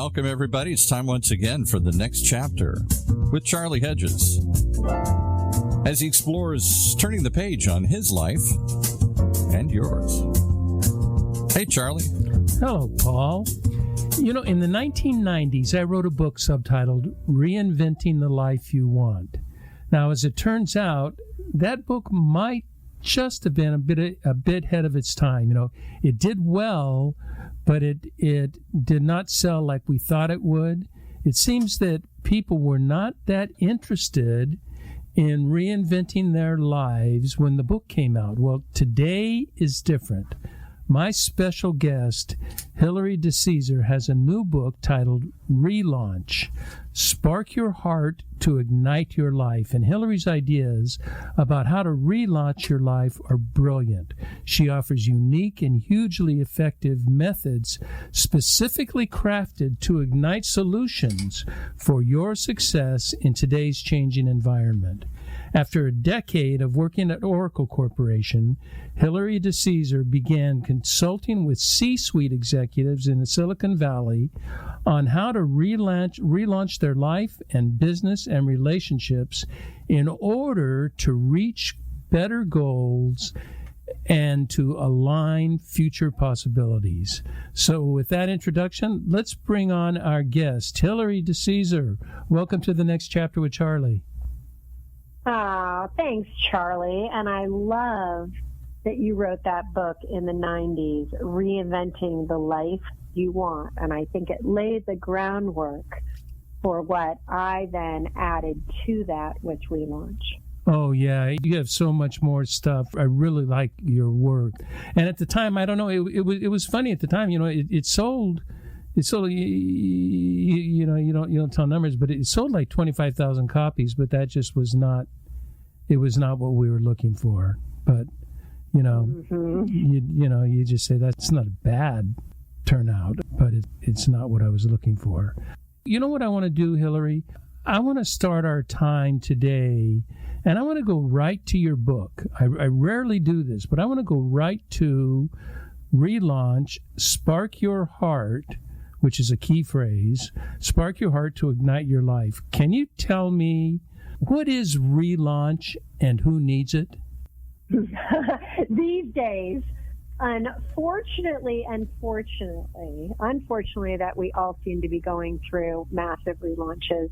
welcome everybody. It's time once again for the next chapter with Charlie Hedges as he explores turning the page on his life and yours. Hey, Charlie. Hello, Paul. You know, in the 1990s, I wrote a book subtitled Reinventing the Life You Want. Now, as it turns out, that book might just have been a bit ahead of its time. You know, it did well, but it did not sell like we thought it would. It seems that people were not that interested in reinventing their lives when the book came out. Well, today is different. My special guest, Hilary DeCesare, has a new book titled Relaunch, Spark Your Heart to Ignite Your Life. And Hilary's ideas about how to relaunch your life are brilliant. She offers unique and hugely effective methods specifically crafted to ignite solutions for your success in today's changing environment. After a decade of working at Oracle Corporation, Hilary DeCesare began consulting with C-suite executives in the Silicon Valley on how to relaunch their life and business and relationships in order to reach better goals and to align future possibilities. So with that introduction, let's bring on our guest, Hilary DeCesare. Welcome to the next chapter with Charlie. Oh, thanks, Charlie. And I love that you wrote that book in the 90s, Reinventing the Life You Want. And I think it laid the groundwork for what I then added to that with Relaunch. Oh, yeah. You have so much more stuff. I really like your work. And at the time, I don't know, it was funny at the time. You know, it sold, you know, you don't tell numbers, but it sold like 25,000 copies, but that just was not what we were looking for. But, you know, you just say that's not a bad turnout, but it's not what I was looking for. You know what I want to do, Hilary? I want to start our time today, and I want to go right to your book. I rarely do this, but I want to go right to Relaunch, Spark Your Heart, which is a key phrase, spark your heart to ignite your life. Can you tell me what is Relaunch and who needs it? These days, unfortunately, that we all seem to be going through massive relaunches,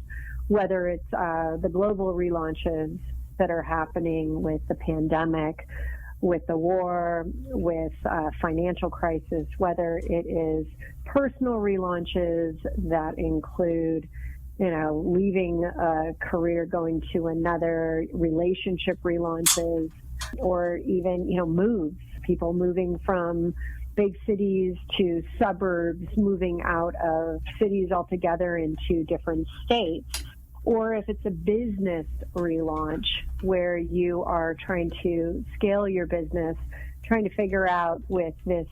whether it's the global relaunches that are happening with the pandemic, with the war, with financial crisis, whether it is personal relaunches that include, you know, leaving a career, going to another, relationship relaunches, or even, you know, moves, people moving from big cities to suburbs, moving out of cities altogether into different states. Or if it's a business relaunch where you are trying to scale your business, trying to figure out with this,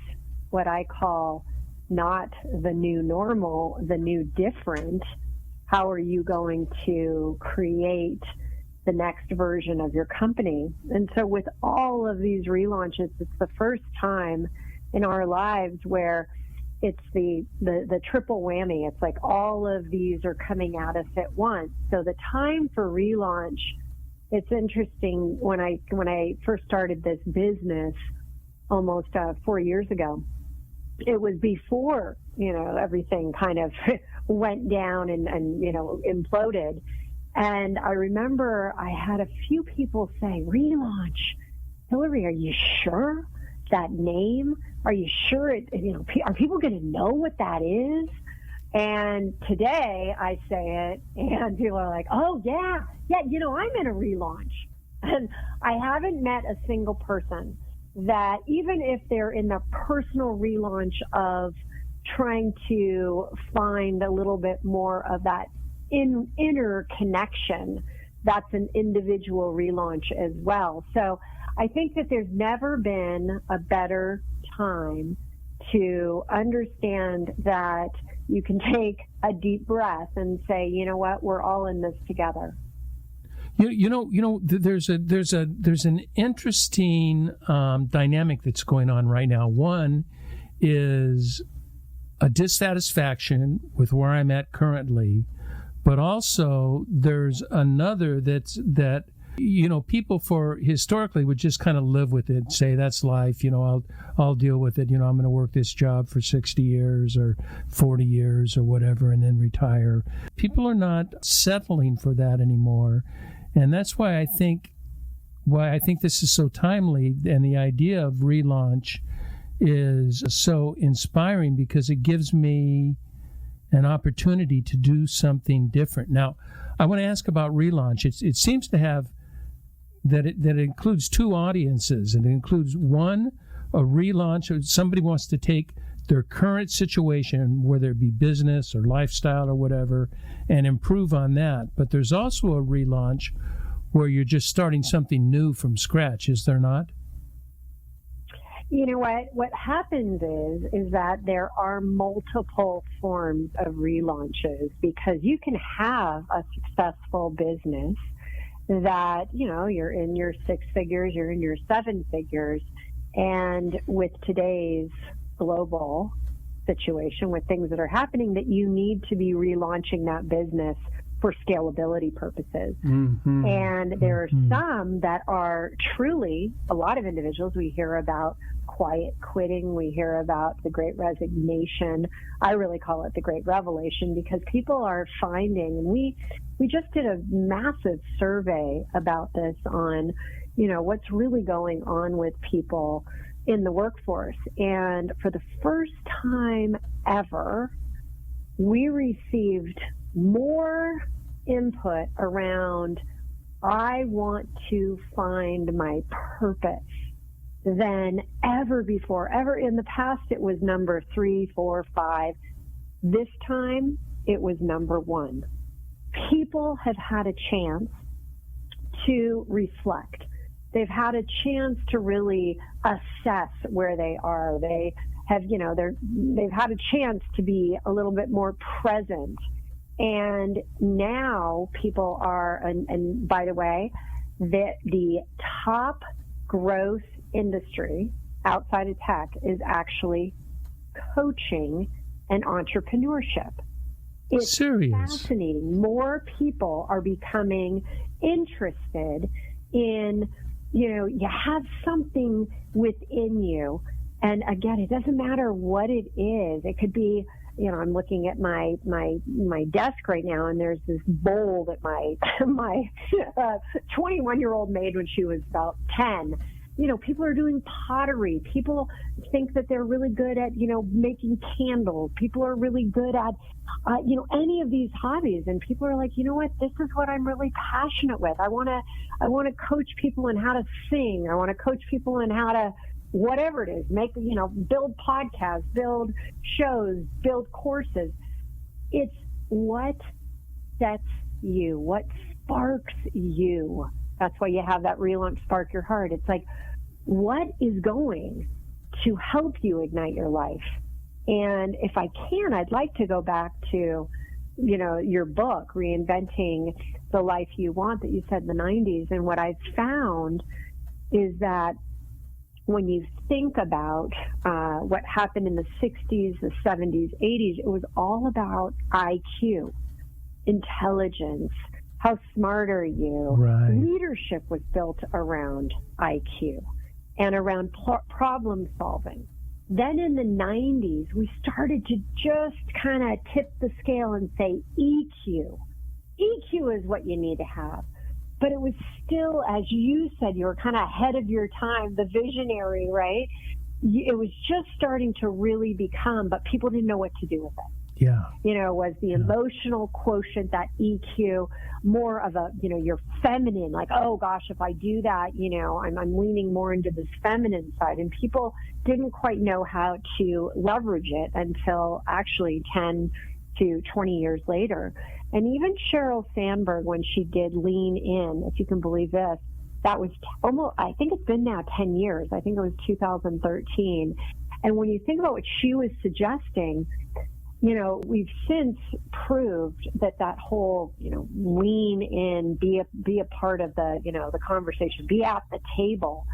what I call not the new normal, the new different, how are you going to create the next version of your company? And so with all of these relaunches, it's the first time in our lives where it's the triple whammy. It's like all of these are coming at us at once. So the time for relaunch, it's interesting. When I first started this business almost 4 years ago, it was before, you know, everything kind of went down and, you know, imploded. And I remember I had a few people say, Relaunch, Hilary, are you sure? That name? Are you sure are people going to know what that is? And today I say it and people are like, oh yeah, you know, I'm in a relaunch. And I haven't met a single person that, even if they're in the personal relaunch of trying to find a little bit more of that inner connection, that's an individual relaunch as well. So I think that there's never been a better time to understand that you can take a deep breath and say, you know what, we're all in this together. You know, there's an interesting dynamic that's going on right now. One is a dissatisfaction with where I'm at currently, but also there's another that people historically would just kind of live with it, say that's life, I'll deal with it, I'm going to work this job for 60 years or 40 years or whatever and then retire. People are not settling for that anymore, and that's why I think this is so timely, and the idea of relaunch is so inspiring because it gives me an opportunity to do something different. Now, I want to ask about relaunch. It seems to have that it includes two audiences. It includes one, a relaunch. Somebody wants to take their current situation, whether it be business or lifestyle or whatever, and improve on that. But there's also a relaunch where you're just starting something new from scratch, is there not? You know what happens is that there are multiple forms of relaunches, because you can have a successful business that, you're in your 6 figures, you're in your 7 figures, and with today's global situation, with things that are happening, that you need to be relaunching that business for scalability purposes. Mm-hmm. And there are some that are truly, a lot of individuals, we hear about quiet quitting, we hear about the great resignation. I really call it the great revelation, because people are finding, and we just did a massive survey about this on, what's really going on with people in the workforce. And for the first time ever, we received more input around, I want to find my purpose, than ever before. Ever in the past, it was number 3, 4, 5. This time, it was number 1. People have had a chance to reflect. They've had a chance to really assess where they are. They have, they've had a chance to be a little bit more present. And now people are, and by the way, the top growth industry outside of tech is actually coaching and entrepreneurship. It's fascinating. More people are becoming interested in, you have something within you. And again, it doesn't matter what it is. It could be, I'm looking at my desk right now, and there's this bowl that my 21-year-old made when she was about 10. People are doing pottery. People think that they're really good at, making candles. People are really good at, any of these hobbies. And people are like, this is what I'm really passionate with. I want to coach people in how to sing. I want to coach people in how to, whatever it is, build podcasts, build shows, build courses. It's what sets you, what sparks you. That's why you have that relaunch, Spark Your Heart. It's like, what is going to help you ignite your life? And if I can, I'd like to go back to, your book, Reinventing the Life You Want, that you said in the 90s. And what I've found is that when you think about what happened in the 60s, the 70s, 80s, it was all about IQ, intelligence. How smart are you? Right. Leadership was built around IQ and around problem solving. Then in the 90s, we started to just kind of tip the scale and say EQ. EQ is what you need to have. But it was still, as you said, you were kind of ahead of your time, the visionary, right? It was just starting to really become, but people didn't know what to do with it. Yeah. Was the emotional quotient, that EQ, more of a, you're feminine, like, oh gosh, if I do that, I'm leaning more into this feminine side. And people didn't quite know how to leverage it until actually 10 to 20 years later. And even Sheryl Sandberg, when she did Lean In, if you can believe this, that was almost, I think it's been now 10 years. I think it was 2013. And when you think about what she was suggesting, we've since proved that whole, lean in, be a part of the, the conversation, be at the table.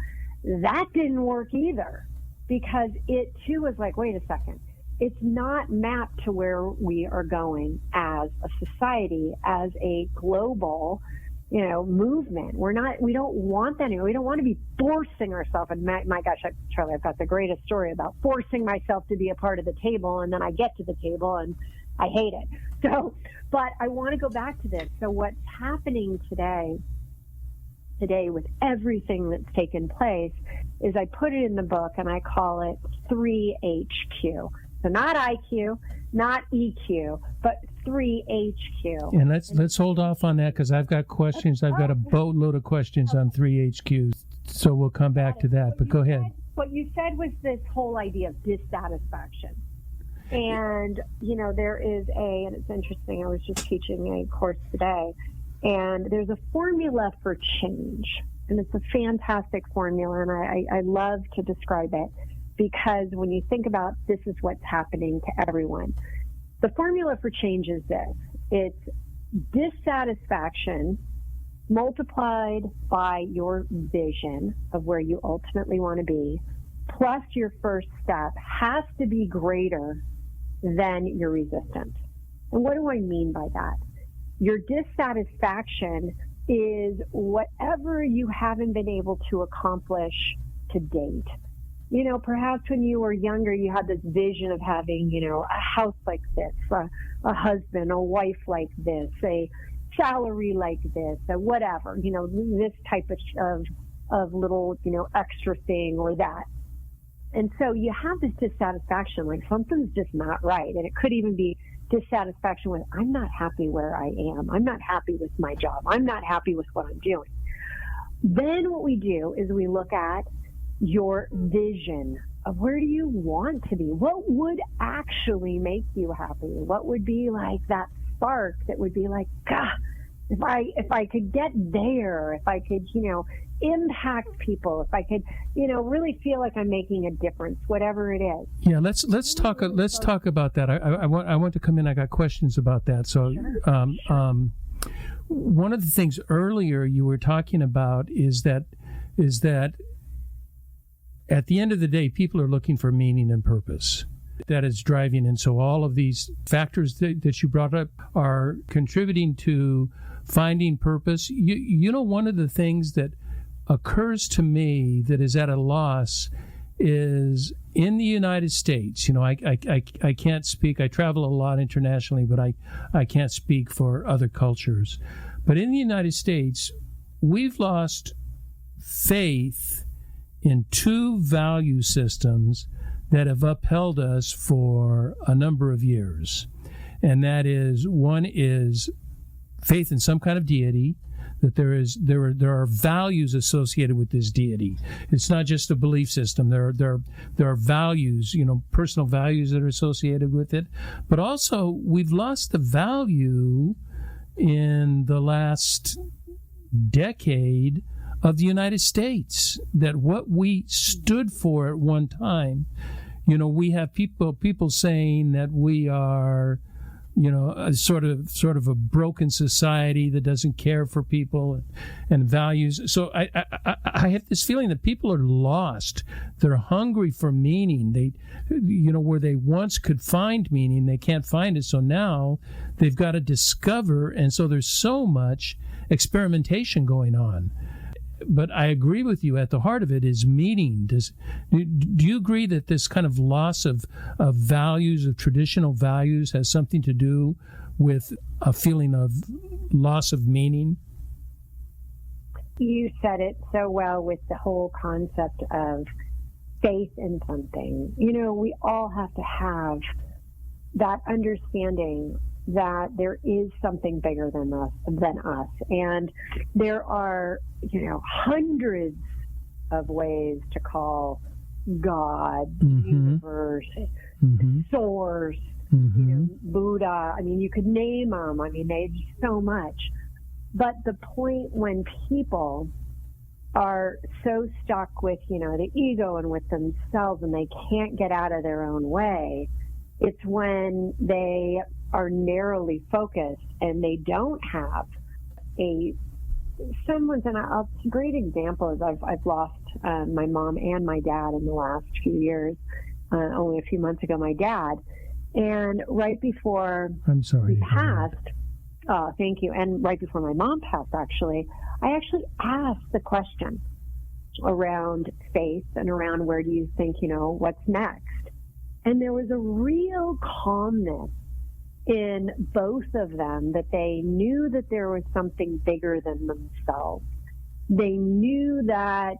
That didn't work either, because it too was like, wait a second. it's not mapped to where we are going as a society, as a global, movement. We don't want that anymore. We don't want to be forcing ourselves. And my gosh, Charlie, I've got the greatest story about forcing myself to be a part of the table, and then I get to the table and I hate it. So, but I want to go back to this. So what's happening today with everything that's taken place is I put it in the book and I call it 3HQ. So not IQ, not EQ, but 3HQ. And let's hold off on that because I've got questions. I've got a boatload of questions on 3HQ. So we'll come back to that. But go ahead. What you said was this whole idea of dissatisfaction. And, there is and it's interesting, I was just teaching a course today, and there's a formula for change. And it's a fantastic formula, and I love to describe it because when you think about this is what's happening to everyone. The formula for change is this. It's dissatisfaction multiplied by your vision of where you ultimately want to be, plus your first step has to be greater than your resistance. And what do I mean by that? Your dissatisfaction is whatever you haven't been able to accomplish to date. Perhaps when you were younger, you had this vision of having, a house like this, a husband, a wife like this, a salary like this, whatever, this type of little, extra thing or that. And so you have this dissatisfaction, like something's just not right. And it could even be dissatisfaction with, I'm not happy where I am. I'm not happy with my job. I'm not happy with what I'm doing. Then what we do is we look at your vision of where do you want to be? What would actually make you happy? What would be like that spark that would be like, God, if I could get there, if I could, impact people, if I could, really feel like I'm making a difference, whatever it is. Yeah, let's talk about that. I want to come in. I got questions about that. So, sure. One of the things earlier you were talking about is that at the end of the day, people are looking for meaning and purpose. That is driving. And so all of these factors that you brought up are contributing to finding purpose. One of the things that occurs to me that is at a loss is in the United States. I can't speak. I travel a lot internationally, but I can't speak for other cultures. But in the United States, we've lost faith in two value systems that have upheld us for a number of years. And that is, one is faith in some kind of deity, that there are values associated with this deity. It's not just a belief system. There are values, personal values that are associated with it. But also, we've lost the value in the last decade of the United States, that what we stood for at one time. We have people saying that we are, a sort of a broken society that doesn't care for people and values. So I have this feeling that people are lost. They're hungry for meaning. They, where they once could find meaning, they can't find it. So now they've got to discover. And so there's so much experimentation going on. But I agree with you. At the heart of it is meaning. Do you agree that this kind of loss of values, of traditional values, has something to do with a feeling of loss of meaning? You said it so well with the whole concept of faith in something. We all have to have that understanding that there is something bigger than us. And there are, hundreds of ways to call God, universe, source, Buddha. I mean, you could name them. I mean, there's so much. But the point when people are so stuck with, the ego and with themselves, and they can't get out of their own way, it's when they are narrowly focused and they don't have someone's, and a great example is I've lost my mom and my dad in the last few years. only a few months ago, my dad. And right before I'm sorry, he passed, thank you, and right before my mom passed, actually, I actually asked the question around faith and around where do you think, what's next? And there was a real calmness in both of them, that they knew that there was something bigger than themselves. They knew that,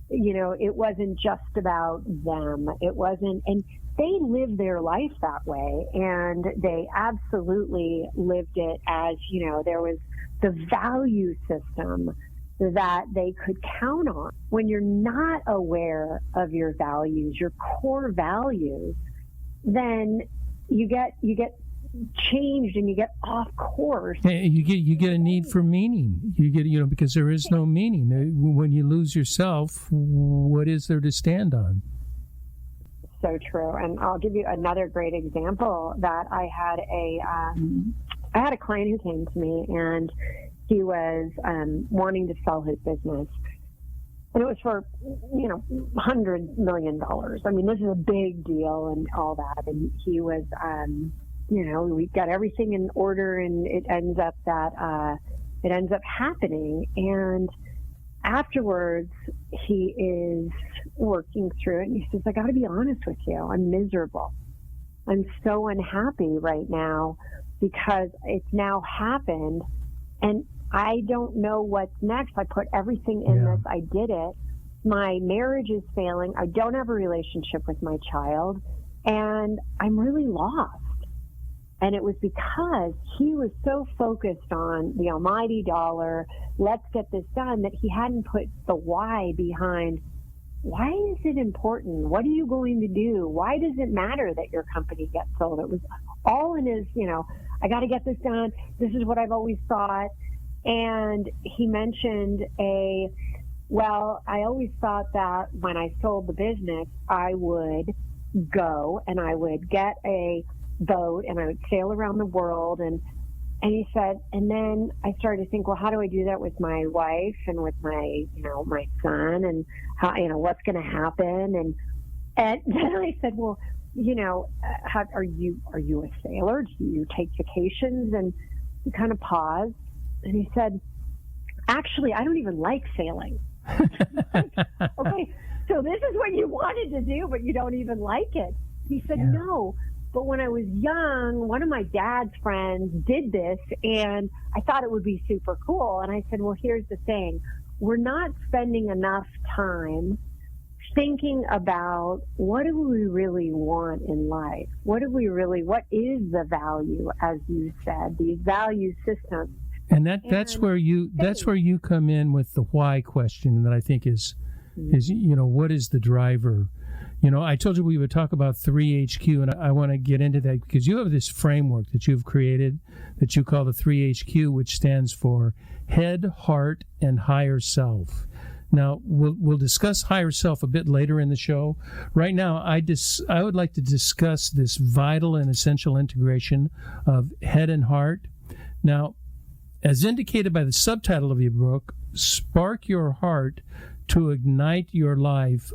it wasn't just about them. It wasn't, and they lived their life that way, and they absolutely lived it as, there was the value system that they could count on. When you're not aware of your values, your core values, then you get changed and you get off course. You get a need for meaning. You get, because there is no meaning. When you lose yourself, what is there to stand on? So true. And I'll give you another great example that I had a client who came to me, and he was wanting to sell his business. And it was for, $100 million. I mean, this is a big deal and all that. And he was, we got everything in order, and it ends up happening. And afterwards, he is working through it, and he says, I got to be honest with you, I'm miserable. I'm so unhappy right now because it's now happened, and I don't know what's next. I put everything in this. I did it. My marriage is failing. I don't have a relationship with my child, and I'm really lost. And it was because he was so focused on the almighty dollar, let's get this done, that he hadn't put the why behind, why is it important? What are you going to do? Why does it matter that your company gets sold? It was all in his, I got to get this done. This is what I've always thought. And he mentioned I always thought that when I sold the business, I would go and I would get a boat and I would sail around the world. And he said, and then I started to think, well, how do I do that with my wife and with my, my son, and how, what's going to happen? And then I said, well, are you a sailor? Do you take vacations? And he kind of paused, and he said, actually, I don't even like sailing. Okay, so this is what you wanted to do, but you don't even like it. He said, no. But when I was young, one of my dad's friends did this, and I thought it would be super cool. And I said, well, here's the thing. We're not spending enough time thinking about, what do we really want in life? What is the value, as you said, these value systems? And that's where you come in with the why question that I think is what is the driver? I told you we would talk about 3HQ, and I want to get into that because you have this framework that you've created that you call the 3HQ, which stands for head, heart, and higher self. Now, we'll discuss higher self a bit later in the show. Right now, I would like to discuss this vital and essential integration of head and heart. Now, as indicated by the subtitle of your book, Spark Your Heart to Ignite Your Life.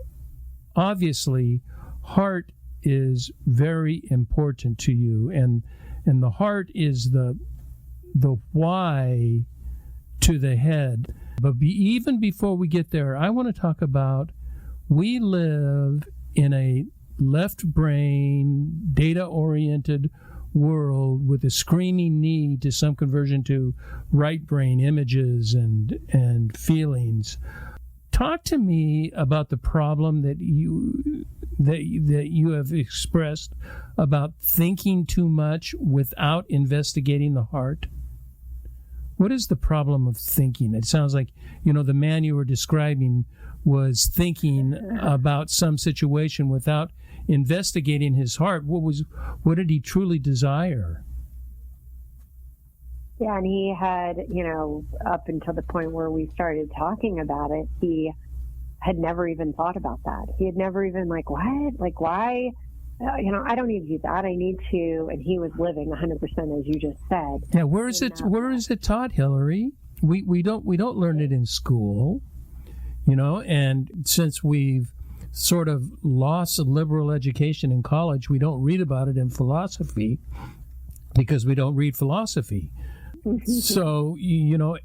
Obviously, heart is very important to you, and the heart is the why to the head. But even before we get there, I want to talk about, we live in a left brain, data-oriented world with a screaming need to some conversion to right brain images and feelings. Talk to me about the problem that you have expressed about thinking too much without investigating the heart. What is the problem of thinking? It sounds like, the man you were describing was thinking about some situation without investigating his heart. What did he truly desire? Yeah, and he had, up until the point where we started talking about it, he had never even thought about that. He had never even what? Why? I don't need to do that. I need to, and he was living 100%, as you just said. Yeah, where is it taught, Hilary? We don't learn it in school, and since we've sort of loss of liberal education in college. We don't read about it in philosophy because we don't read philosophy. So,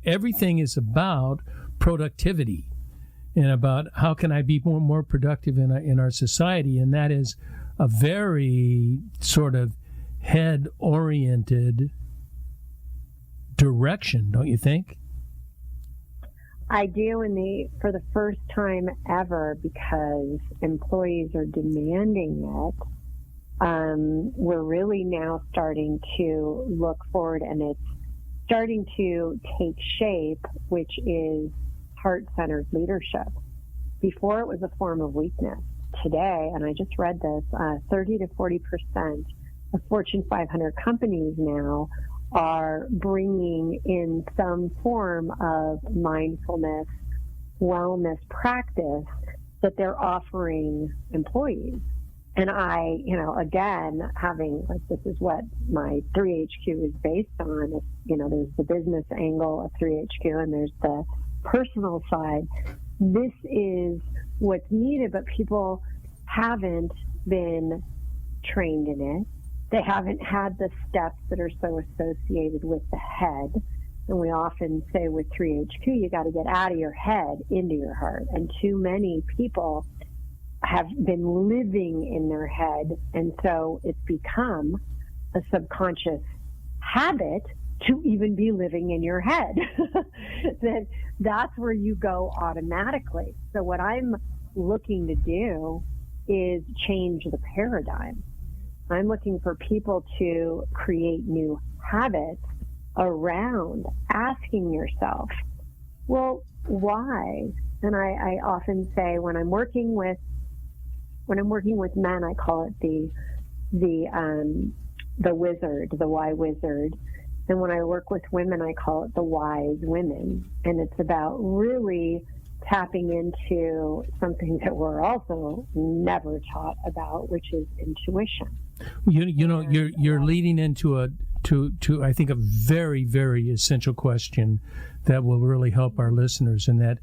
everything is about productivity and about how can I be more productive in our society. And that is a very sort of head-oriented direction, don't you think? I do, for the first time ever, because employees are demanding it. We're really now starting to look forward, and it's starting to take shape, which is heart-centered leadership. Before, it was a form of weakness. Today, and I just read this, 30 to 40% of Fortune 500 companies now are bringing in some form of mindfulness, wellness practice that they're offering employees. And I, again, this is what my 3HQ is based on. There's the business angle of 3HQ and there's the personal side. This is what's needed, but people haven't been trained in it. They haven't had the steps that are so associated with the head. And we often say with 3HQ, you got to get out of your head into your heart. And too many people have been living in their head. And so it's become a subconscious habit to even be living in your head. That's where you go automatically. So what I'm looking to do is change the paradigm. I'm looking for people to create new habits around asking yourself, well, why? And I often say when I'm working with men, I call it the wizard, the why wizard. And when I work with women, I call it the wise women. And it's about really tapping into something that we're also never taught about, which is intuition. You're leading into I think a very, very essential question that will really help our listeners, and that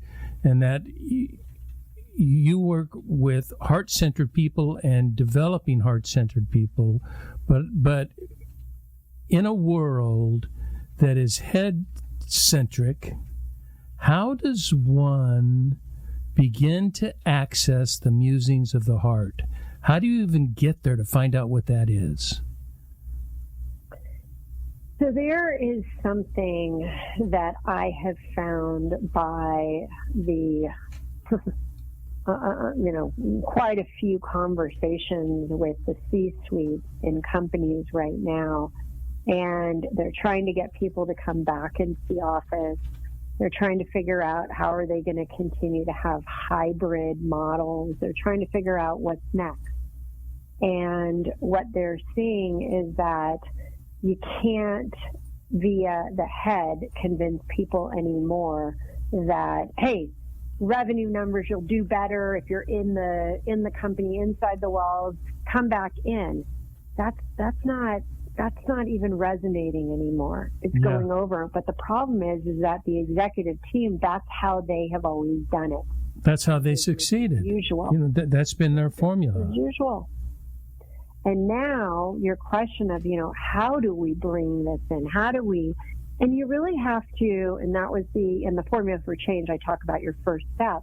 you work with heart-centered people and developing heart-centered people, but in a world that is head-centric, how does one begin to access the musings of the heart? How do you even get there to find out what that is? So there is something that I have found by the, quite a few conversations with the C-suite in companies right now. And they're trying to get people to come back into the office. They're trying to figure out how are they going to continue to have hybrid models. They're trying to figure out what's next. And what they're seeing is that you can't, via the head, convince people anymore that, hey, revenue numbers, you'll do better if you're in the company, inside the walls, come back in. That's not even resonating anymore. It's going over. But the problem is that the executive team, that's how they have always done it. That's how they succeeded. Usual. That's been their formula. As usual. And now your question of, how do we bring this in? And you really have to, and that was in the formula for change, I talk about your first step.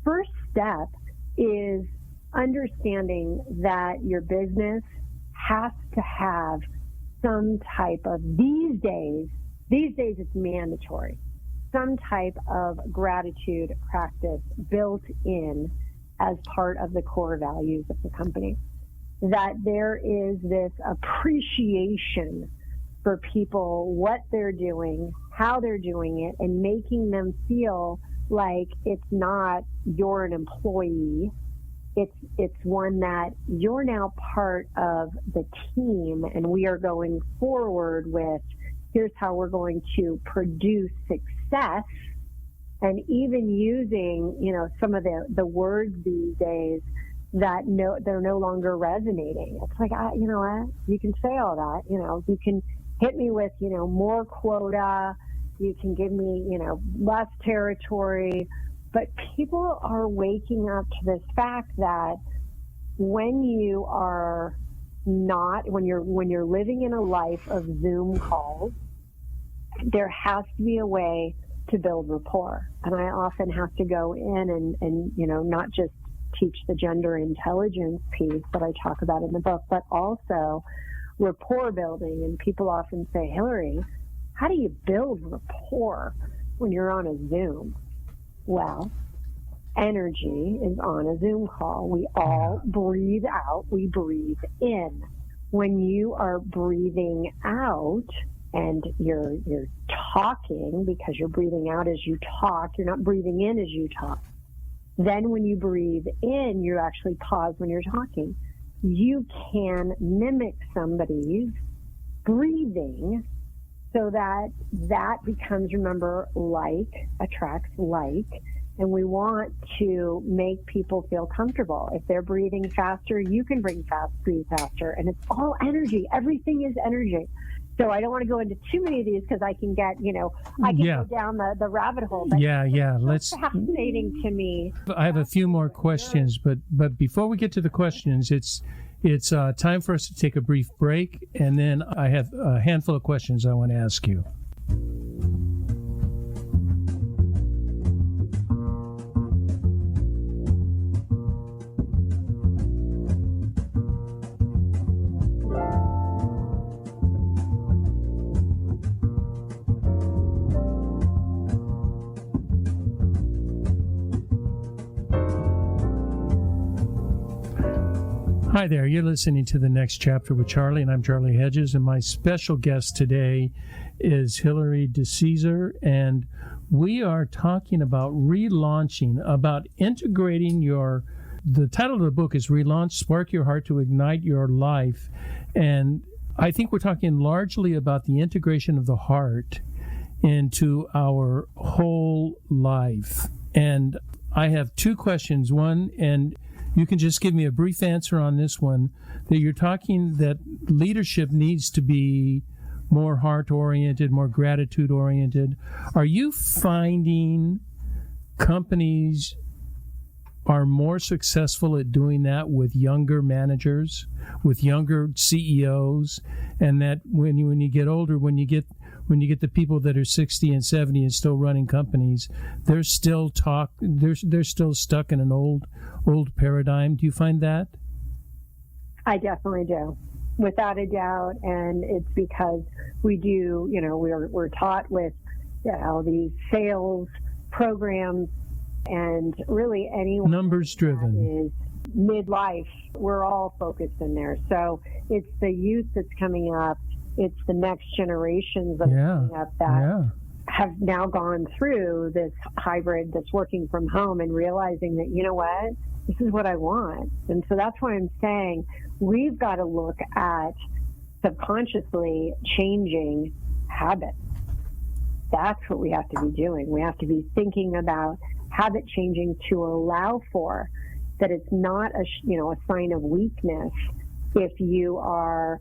First step is understanding that your business has to have some type of, these days it's mandatory, some type of gratitude practice built in as part of the core values of the company. That there is this appreciation for people, what they're doing, how they're doing it, and making them feel like it's not you're an employee. It's one that you're now part of the team, and we are going forward with here's how we're going to produce success. And even using, some of the words these days that they're no longer resonating. It's like, you know what? You can say all that. You can hit me with, more quota. You can give me, less territory. But people are waking up to this fact that when you are not, when you're living in a life of Zoom calls, there has to be a way to build rapport. And I often have to go in and not just teach the gender intelligence piece that I talk about in the book, but also rapport building. And people often say, Hilary, how do you build rapport when you're on a Zoom? Well, energy is on a Zoom call. We all breathe out, we breathe in. When you are breathing out and you're talking, because you're breathing out as you talk, you're not breathing in as you talk. Then when you breathe in, you actually pause when you're talking. You can mimic somebody's breathing so that becomes, remember, like attracts like. And we want to make people feel comfortable. If they're breathing faster, you can breathe faster. And it's all energy. Everything is energy. So I don't want to go into too many of these because I can get, go down the rabbit hole. But Let's. Fascinating to me. I have a few more questions, but before we get to the questions, it's time for us to take a brief break, and then I have a handful of questions I want to ask you. Hi there, you're listening to The Next Chapter with Charlie, and I'm Charlie Hedges, and my special guest today is Hilary DeCesare, and we are talking about relaunching, about integrating the title of the book is Relaunch, Spark Your Heart to Ignite Your Life, and I think we're talking largely about the integration of the heart into our whole life. And I have two questions. One, and you can just give me a brief answer on this one, that you're talking that leadership needs to be more heart-oriented, more gratitude-oriented. Are you finding companies are more successful at doing that with younger managers, with younger CEOs, and that when you get older, when you get the people that are 60 and 70 and still running companies, they're still stuck in an old paradigm. Do you find that? I definitely do, without a doubt. And it's because we do, we're taught with these sales programs, and really anyone numbers driven is midlife. We're all focused in there. So it's the youth that's coming up. It's the next generations that are coming up that have now gone through this hybrid, this working from home, and realizing that, you know what, this is what I want. And so that's why I'm saying we've got to look at subconsciously changing habits. That's what we have to be doing. We have to be thinking about habit changing to allow for that. It's not a sign of weakness if you are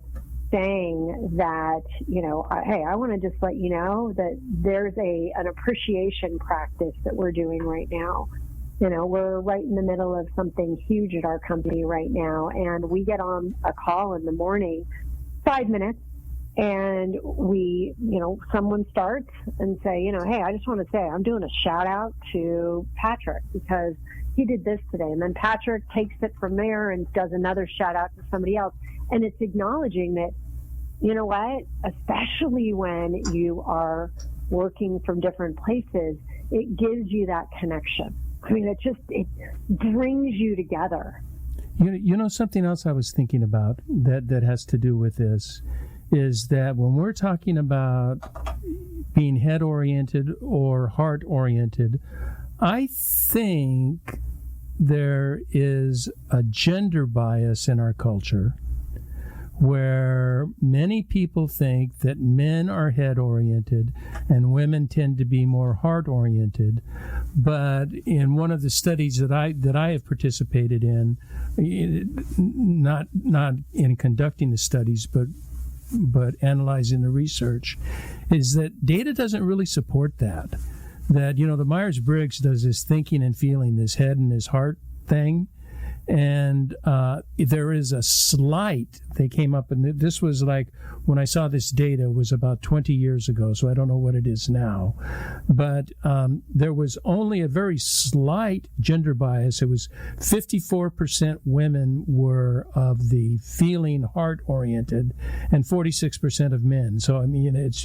saying that, hey, I want to just let you know that there's an appreciation practice that we're doing right now. We're right in the middle of something huge at our company right now, and we get on a call in the morning, 5 minutes, and we, someone starts and say, hey, I just want to say I'm doing a shout out to Patrick because he did this today. And then Patrick takes it from there and does another shout out to somebody else. And it's acknowledging that, you know what, especially when you are working from different places, it gives you that connection. I mean, it brings you together. Something else I was thinking about that has to do with this is that when we're talking about being head-oriented or heart-oriented, I think there is a gender bias in our culture where many people think that men are head-oriented and women tend to be more heart-oriented. But in one of the studies that I have participated in, not in conducting the studies, but analyzing the research, is that data doesn't really support that. that, the Myers-Briggs does this thinking and feeling, this head and his heart thing. And there is a slight, they came up, and this was like, when I saw this data, was about 20 years ago, so I don't know what it is now. But there was only a very slight gender bias. It was 54% women were of the feeling, heart-oriented, and 46% of men. So, I mean, it's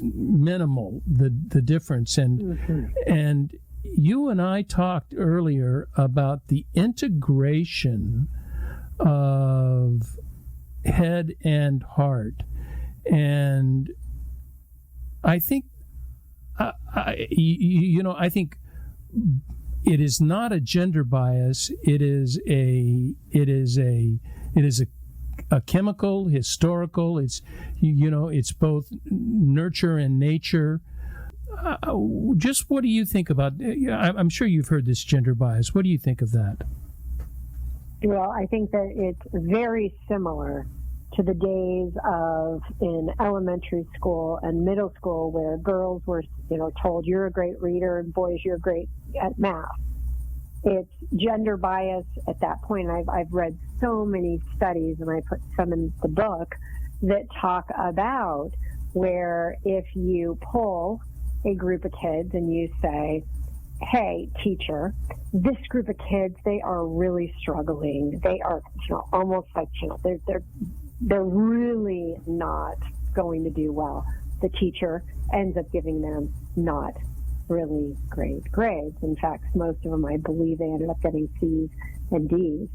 minimal, the difference. And you and I talked earlier about the integration of head and heart, and I think, I think it is not a gender bias. It is a chemical, historical. It's it's both nurture and nature. Just what do you think about? I'm sure you've heard this gender bias. What do you think of that? Well, I think that it's very similar to the days of in elementary school and middle school where girls were, told you're a great reader and boys you're great at math. It's gender bias at that point. I've read so many studies, and I put some in the book that talk about where if you pull a group of kids and you say, hey, teacher, this group of kids, they are really struggling. They are, almost like, they're really not going to do well. The teacher ends up giving them not really great grades. In fact, most of them, I believe, they ended up getting C's and D's.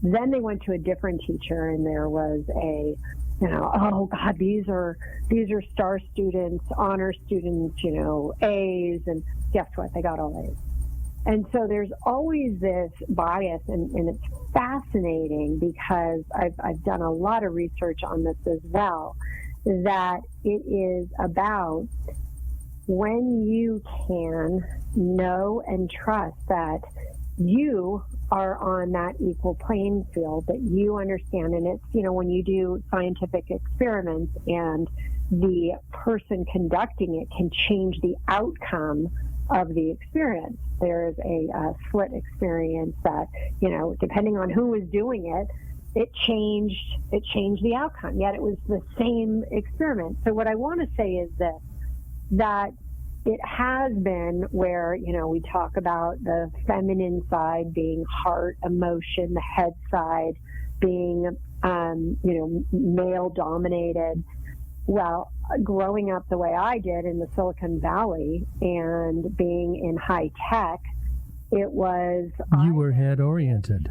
Then they went to a different teacher, and there was a, oh God, these are star students, honor students, A's, and guess what? They got all A's. And so there's always this bias, and it's fascinating because I've done a lot of research on this as well, that it is about when you can know and trust that you are on that equal playing field, that you understand. And it's, when you do scientific experiments and the person conducting it can change the outcome of the experience. There's a slit experience that, depending on who was doing it, it changed the outcome, yet it was the same experiment. So what I want to say is this, that it has been where, we talk about the feminine side being heart, emotion, the head side being, male dominated. Well, growing up the way I did in the Silicon Valley and being in high tech, it was... You were head oriented.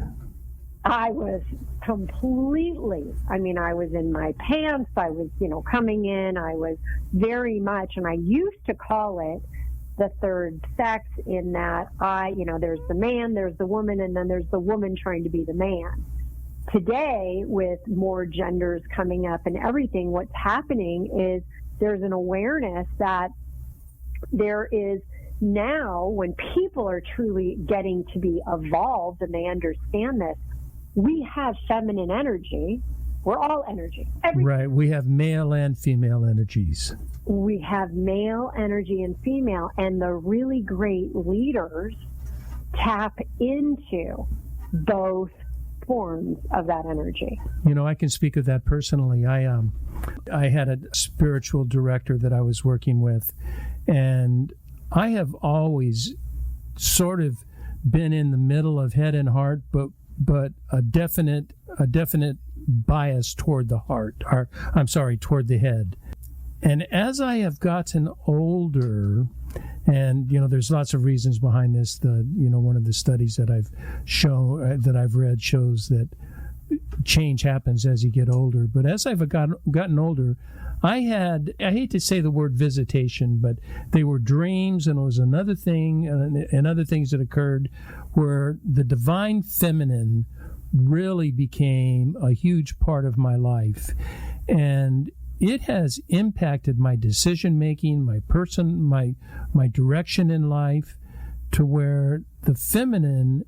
I was completely, I was in my pants, I was, coming in, I was very much, and I used to call it the third sex in that there's the man, there's the woman, and then there's the woman trying to be the man. Today, with more genders coming up and everything, what's happening is there's an awareness that there is now, when people are truly getting to be evolved and they understand this, we have feminine energy. We're all energy. Right. We have male and female energies. We have male energy and female, and the really great leaders tap into both forms of that energy. I can speak of that personally. I had a spiritual director that I was working with, and I have always sort of been in the middle of head and heart, but a definite bias toward the heart, toward the head. And as I have gotten older, and there's lots of reasons behind this. One of the studies that I've read shows that change happens as you get older. But as I've gotten older, I hate to say the word visitation, but they were dreams, and it was another thing, and other things that occurred where the divine feminine really became a huge part of my life. And it has impacted my decision making, my direction in life, to where the feminine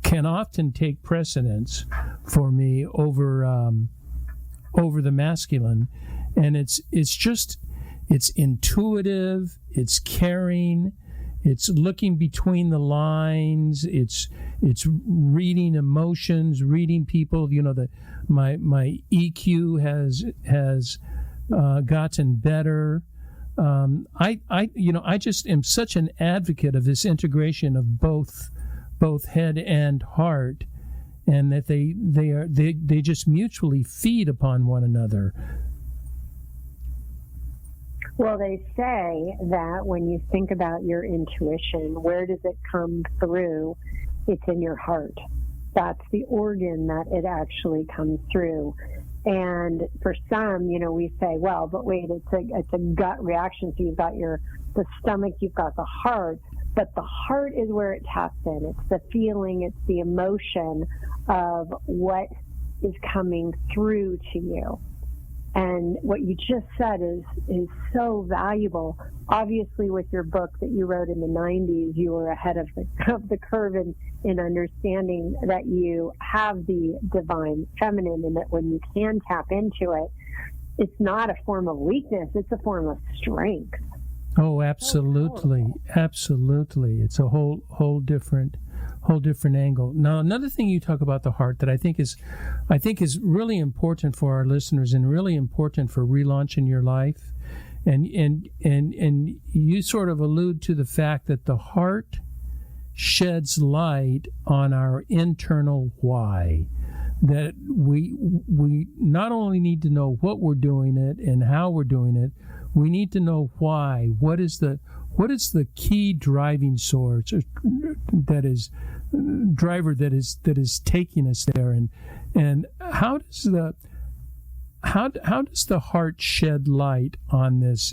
can often take precedence for me over the masculine. And it's it's intuitive, it's caring, it's looking between the lines, it's reading emotions, reading people. You know, that my EQ has gotten better. I just am such an advocate of this integration of both head and heart, and that they just mutually feed upon one another. Well, they say that when you think about your intuition, where does it come through? It's in your heart. That's the organ that it actually comes through. And for some, we say, well, but wait, it's a gut reaction. So you've got the stomach, you've got the heart, but the heart is where it taps in. It's the feeling, it's the emotion of what is coming through to you. And what you just said is so valuable. Obviously, with your book that you wrote in the 90s, you were ahead of the curve in understanding that you have the divine feminine, and that when you can tap into it, it's not a form of weakness, it's a form of strength. Oh, absolutely. Absolutely. It's a whole different angle. Now, another thing you talk about the heart that I think is really important for our listeners and really important for relaunching your life. And you sort of allude to the fact that the heart sheds light on our internal why. That we not only need to know what we're doing it and how we're doing it, we need to know why. What is the key driving source that is taking us there, and how does the heart shed light on this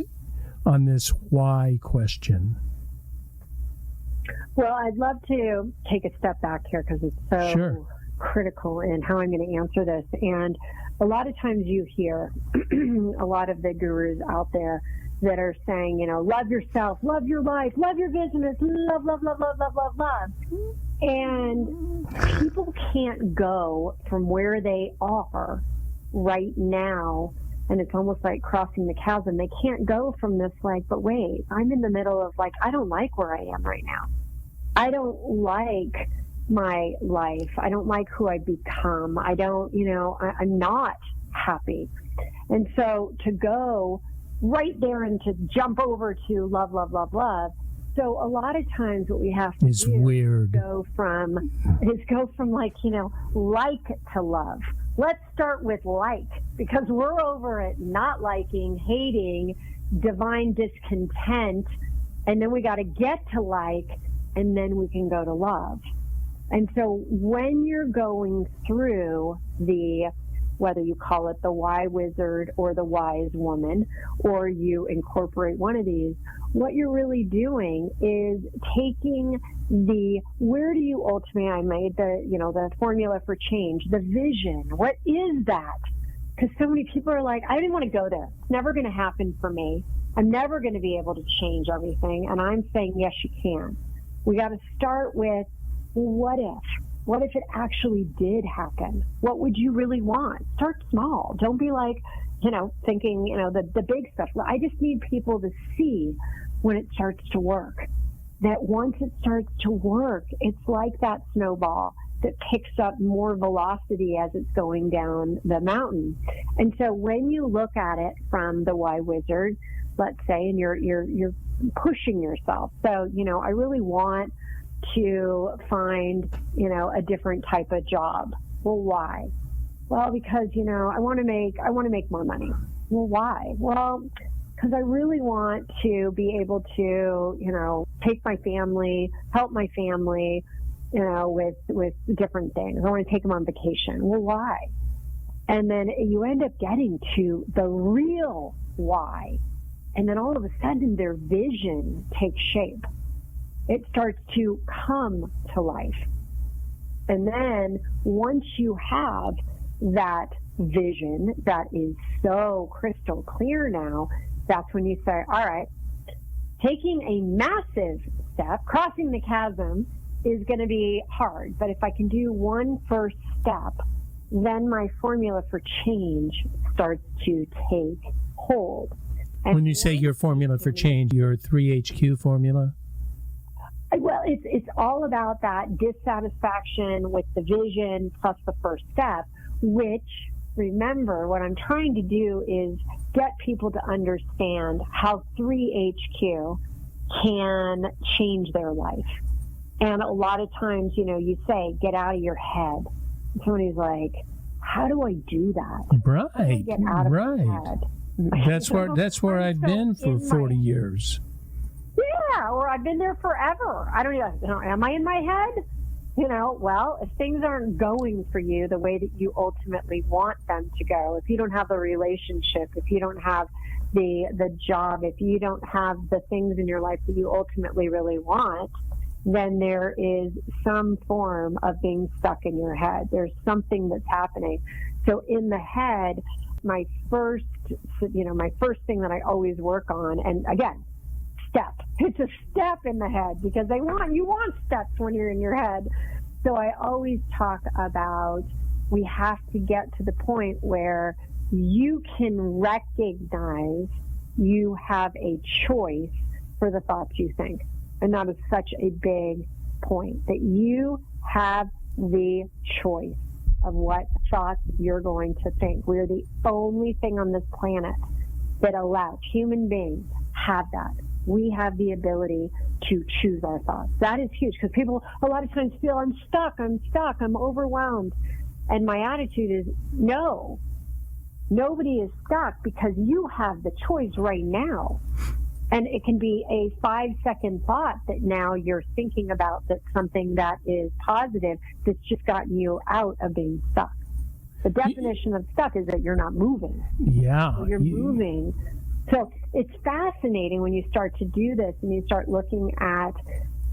why question? Well, I'd love to take a step back here because it's so Sure. critical in how I'm going to answer this. And a lot of times you hear a lot of the gurus out there that are saying, love yourself, love your life, love your business, love, love, love, love, love, love, love. And people can't go from where they are right now, and it's almost like crossing the chasm. They can't go from this but wait, I'm in the middle of I don't like where I am right now. I don't like my life. I don't like who I've become. I don't, I'm not happy. And so to go right there and to jump over to love, love, love, love. So a lot of times what we have to do is go from like to love. Let's start with because we're over at not liking, hating, divine discontent, and then we got to get to and then we can go to love. And so when you're going through whether you call it the why wizard or the wise woman, or you incorporate one of these, what you're really doing is taking where do you ultimately, I made the formula for change, the vision. What is that? Because so many people are like, I didn't want to go there. It's never going to happen for me. I'm never going to be able to change everything. And I'm saying, yes, you can. We got to start with, what if? What if it actually did happen? What would you really want? Start small. Don't be thinking, the big stuff. I just need people to see when it starts to work. That once it starts to work, it's like that snowball that picks up more velocity as it's going down the mountain. And so when you look at it from the why wizard, let's say, and you're pushing yourself. So, I really want to find, a different type of job. Well, why? Well, because, I want to make more money. Well, why? Well, because I really want to be able to, take my family, help my family, with different things. I want to take them on vacation. Well, why? And then you end up getting to the real why. And then all of a sudden their vision takes shape. It starts to come to life. And then once you have that vision that is so crystal clear now, that's when you say, all right, taking a massive step, crossing the chasm is going to be hard. But if I can do one first step, then my formula for change starts to take hold. When you say your formula for change, your 3HQ formula? Well, it's all about that dissatisfaction with the vision plus the first step, which, remember, what I'm trying to do is get people to understand how 3HQ can change their life. And a lot of times, you say, get out of your head. Somebody's like, how do I do that? Right. How do I get out of my head? That's where I've been for 40 years. Yeah, or I've been there forever. I don't even know. Am I in my head? Well, if things aren't going for you the way that you ultimately want them to go, if you don't have the relationship, if you don't have the job, if you don't have the things in your life that you ultimately really want, then there is some form of being stuck in your head. There's something that's happening. So in the head, my first thing that I always work on, and again, step. It's a step in the head because you want steps when you're in your head. So I always talk about we have to get to the point where you can recognize you have a choice for the thoughts you think. And that is such a big point, that you have the choice of what thoughts you're going to think. We're the only thing on this planet that allows human beings have that. We have the ability to choose our thoughts. That is huge because people a lot of times feel I'm stuck, I'm overwhelmed. And my attitude is no, nobody is stuck because you have the choice right now. And it can be a 5-second thought that now you're thinking about, that's something that is positive, that's just gotten you out of being stuck. The definition of stuck is that you're not moving. Yeah. So you're moving. So it's fascinating when you start to do this and you start looking at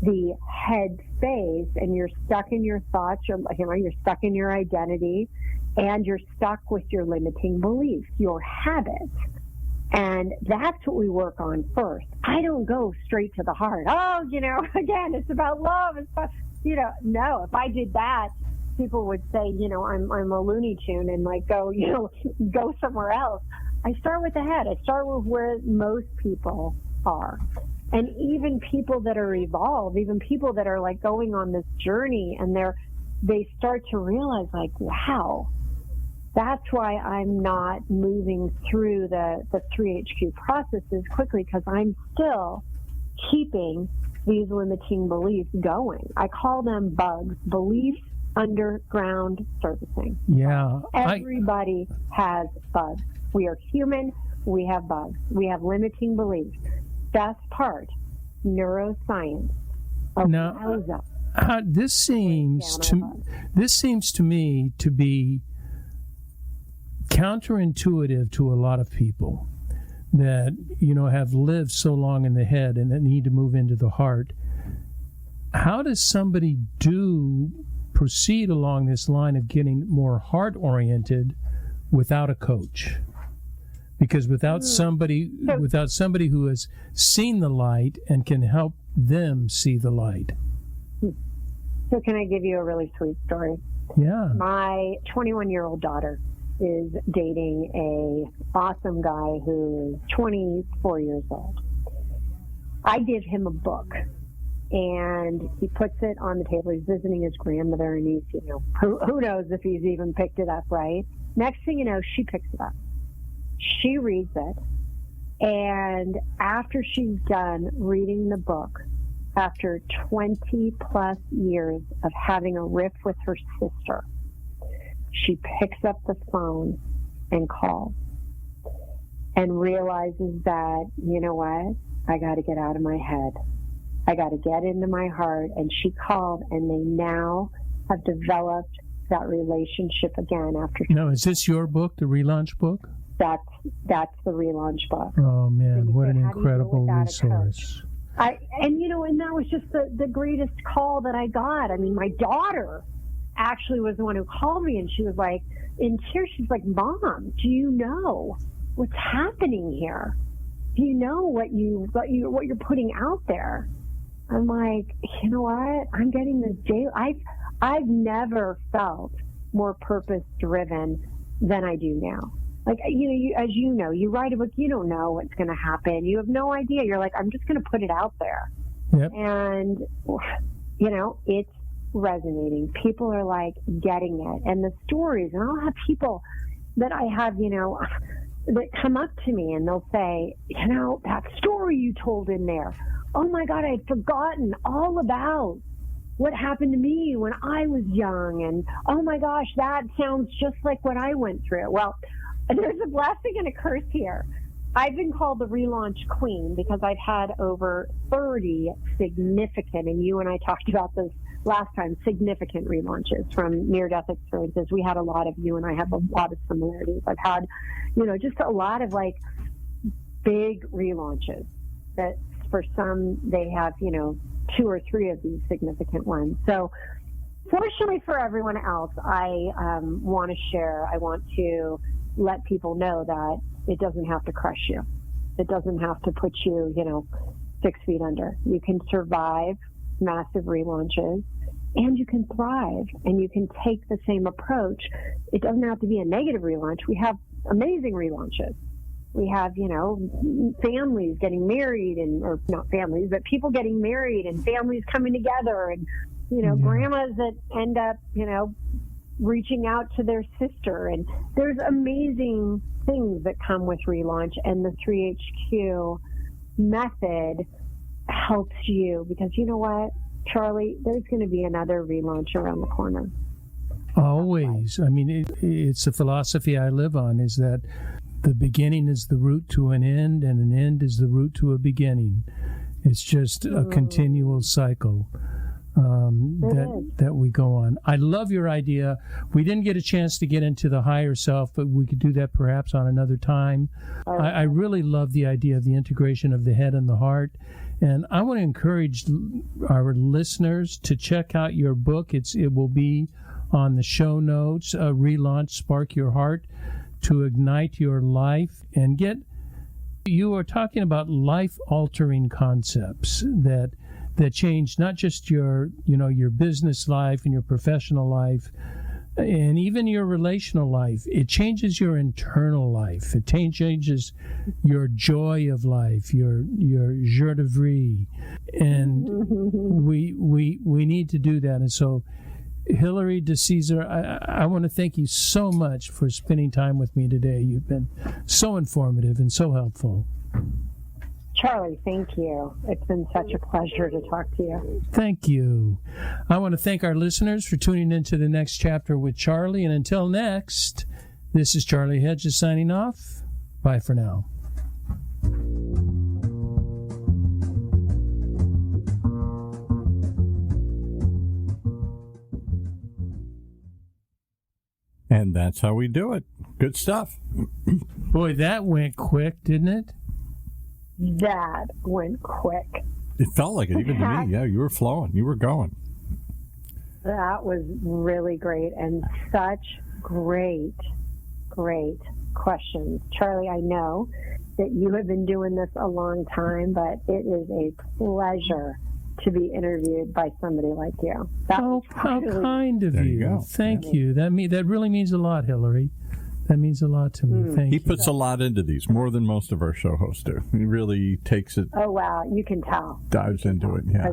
the head space and you're stuck in your thoughts, you're stuck in your identity, and you're stuck with your limiting beliefs, your habits. And that's what we work on first. I don't go straight to the heart. Again, it's about love. It's about, no, if I did that, people would say, I'm a Looney Tune and go somewhere else. I start with the head. I start with where most people are. And even people that are evolved, even people that are like going on this journey and they start to realize like, wow, that's why I'm not moving through the 3HQ processes quickly, because I'm still keeping these limiting beliefs going. I call them bugs, beliefs underground surfacing. Yeah. Everybody has bugs. We are human. We have bugs. We have limiting beliefs. Best part, neuroscience. Now, this seems to me to be counterintuitive to a lot of people that have lived so long in the head and that need to move into the heart. How does somebody proceed along this line of getting more heart oriented without a coach? Because without somebody who has seen the light and can help them see the light. So can I give you a really sweet story? Yeah. My 21-year-old daughter is dating a awesome guy who is 24 years old. I give him a book, and he puts it on the table. He's visiting his grandmother, and he's, who knows if he's even picked it up, right? Next thing you know, she picks it up. She reads it, and after she's done reading the book, after 20 plus years of having a riff with her sister, she picks up the phone and calls and realizes that, you know what, I got to get out of my head. I got to get into my heart. And she called, and they now have developed that relationship again after. Now, is this your book, the relaunch book? That's the relaunch book. Oh man, what an incredible resource! And that was just the greatest call that I got. I mean, my daughter actually was the one who called me, and she was like in tears. She's like, "Mom, do you know what's happening here? Do you know what you're putting out there?" I'm like, you know what? I'm getting this daily. I've never felt more purpose driven than I do now. Like, as you write a book, you don't know what's going to happen. You have no idea. You're like, I'm just going to put it out there. Yep. And, it's resonating. People are like getting it. And the stories, and I'll have people that I have, that come up to me and they'll say, that story you told in there, oh my God, I'd forgotten all about what happened to me when I was young. And oh my gosh, that sounds just like what I went through. Well, there's a blessing and a curse here. I've been called the relaunch queen because I've had over 30 significant, and you and I talked about this last time, significant relaunches from near-death experiences. We had a lot of, you and I have a lot of similarities. I've had, just a lot of like big relaunches that for some, they have, 2 or 3 of these significant ones. So fortunately for everyone else, I want to share, I want to let people know that it doesn't have to crush you. It doesn't have to put you, 6 feet under. You can survive massive relaunches and you can thrive and you can take the same approach. It doesn't have to be a negative relaunch. We have amazing relaunches. We have, families getting married or not families, but people getting married and families coming together and, grandmas that end up, reaching out to their sister. And there's amazing things that come with relaunch, and the 3HQ method helps you because you know what, Charlie, there's going to be another relaunch around the corner. Always. I mean, it's a philosophy I live on, is that the beginning is the route to an end, and an end is the route to a beginning. It's just a continual cycle that we go on. I love your idea. We didn't get a chance to get into the higher self, but we could do that perhaps on another time. I really love the idea of the integration of the head and the heart. And I want to encourage our listeners to check out your book. It will be on the show notes, Relaunch, Spark Your Heart to Ignite Your Life. And you are talking about life-altering concepts that change not just your business life and your professional life and even your relational life. It changes your internal life. It changes your joy of life, your joie de vivre. And we need to do that. And so, Hilary, DeCesare, I want to thank you so much for spending time with me today. You've been so informative and so helpful. Charlie, thank you. It's been such a pleasure to talk to you. Thank you. I want to thank our listeners for tuning into the next chapter with Charlie. And until next, this is Charlie Hedges signing off. Bye for now. And that's how we do it. Good stuff. Boy, that went quick, didn't it? That went quick. It felt like it, even to me. Yeah, you were flowing. You were going. That was really great and such great questions. Charlie, I know that you have been doing this a long time, but it is a pleasure to be interviewed by somebody like you. How kind of There you. you go. Thank you. That really means a lot, Hilary. That means a lot to me. Thank you. He puts a lot into these, more than most of our show hosts do. He really takes it. Oh, wow. You can tell. Dives into it, yeah.